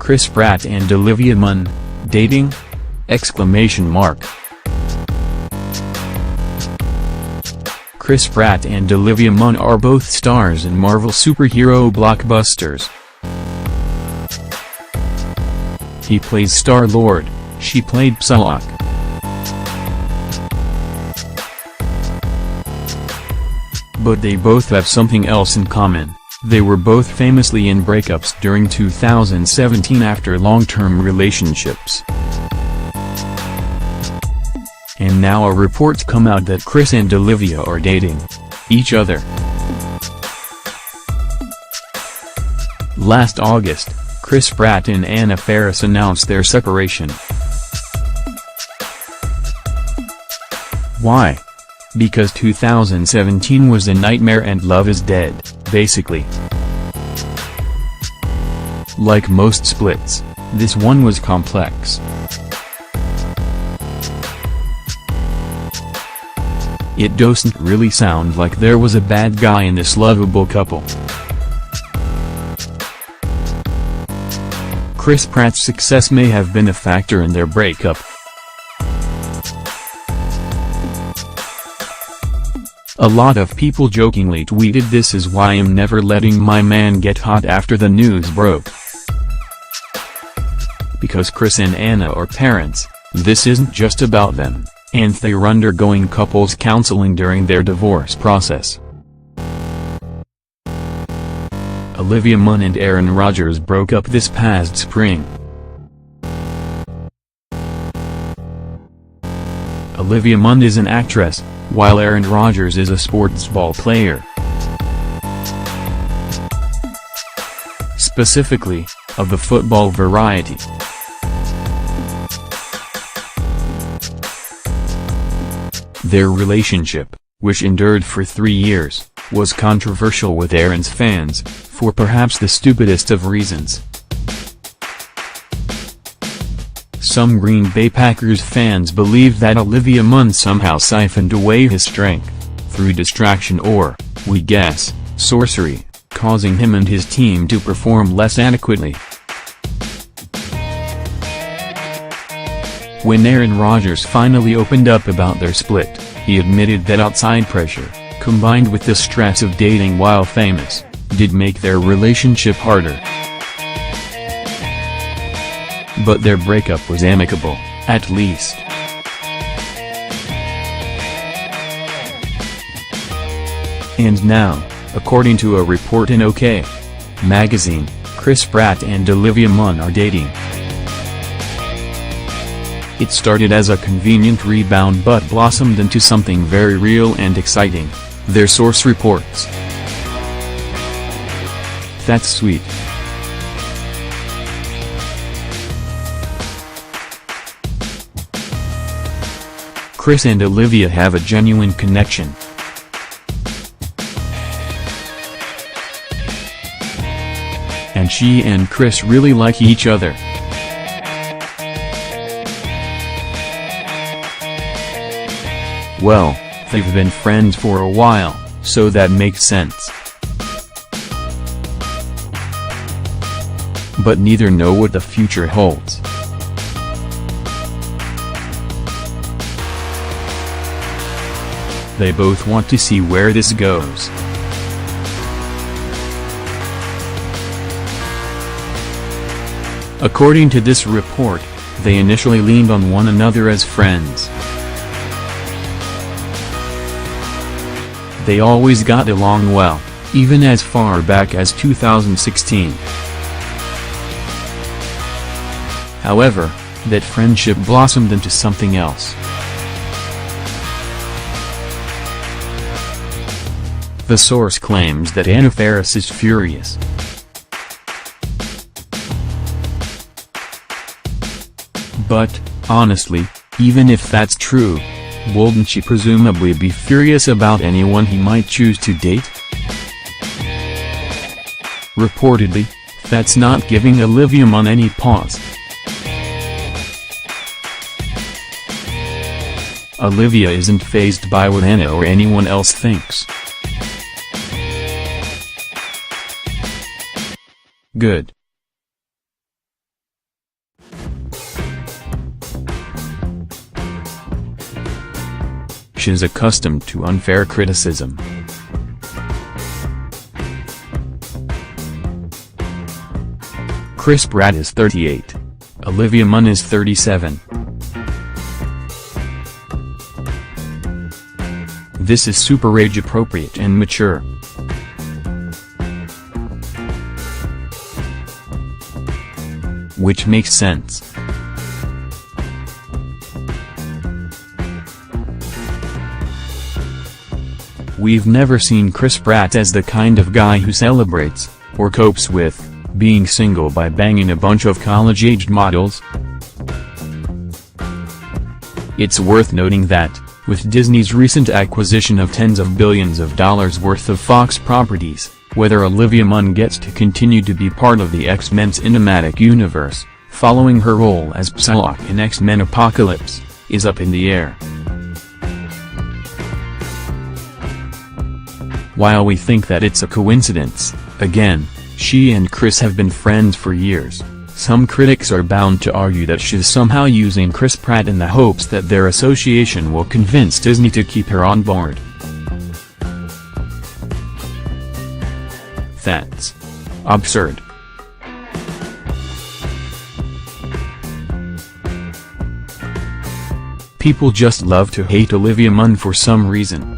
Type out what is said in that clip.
Pratt and Olivia Munn, dating? Pratt and Olivia Munn are both stars in Marvel superhero blockbusters. He plays Star-Lord, she played Psylocke. But they both have something else in common. They were both famously in breakups during 2017 after long-term relationships. And now a report's come out that Chris and Olivia are dating each other. Last August, Chris Pratt and Anna Faris announced their separation. Why? Because 2017 was a nightmare and love is dead, basically. Like most splits, this one was complex. It doesn't really sound like there was a bad guy in this lovable couple. Chris Pratt's success may have been a factor in their breakup. A lot of people jokingly tweeted, "This is why I'm never letting my man get hot," after the news broke. Because Chris and Anna are parents, this isn't just about them, and they're undergoing couples counseling during their divorce process. Olivia Munn and Aaron Rodgers broke up this past spring. Olivia Munn is an actress, while Aaron Rodgers is a sports ball player. Specifically, of the football variety. Their relationship, which endured for 3 years, was controversial with Aaron's fans, for perhaps the stupidest of reasons. Some Green Bay Packers fans believe that Olivia Munn somehow siphoned away his strength, through distraction or, we guess, sorcery, causing him and his team to perform less adequately. When Aaron Rodgers finally opened up about their split, he admitted that outside pressure, combined with the stress of dating while famous, did make their relationship harder. But their breakup was amicable, at least. And now, according to a report in OK! magazine, Chris Pratt and Olivia Munn are dating. It started as a convenient rebound but blossomed into something very real and exciting, their source reports. That's sweet. Chris and Olivia have a genuine connection. And she and Chris really like each other. Well, they've been friends for a while, so that makes sense. But neither know what the future holds. They both want to see where this goes. According to this report, they initially leaned on one another as friends. They always got along well, even as far back as 2016. However, that friendship blossomed into something else. The source claims that Anna Faris is furious. But, honestly, even if that's true, wouldn't she presumably be furious about anyone he might choose to date? Reportedly, that's not giving Olivia Munn any pause. Olivia isn't fazed by what Anna or anyone else thinks. Good. she's accustomed to unfair criticism. Chris Pratt is 38. Olivia Munn is 37. This is super age appropriate and mature. Which makes sense. We've never seen Chris Pratt as the kind of guy who celebrates, or copes with, being single by banging a bunch of college-aged models. It's worth noting that, with Disney's recent acquisition of tens of billions of dollars worth of Fox properties, whether Olivia Munn gets to continue to be part of the X-Men's cinematic universe, following her role as Psylocke in X-Men Apocalypse, is up in the air. While we think that it's a coincidence, again, she and Chris have been friends for years, some critics are bound to argue that she's somehow using Chris Pratt in the hopes that their association will convince Disney to keep her on board. That's absurd. People just love to hate Olivia Munn for some reason.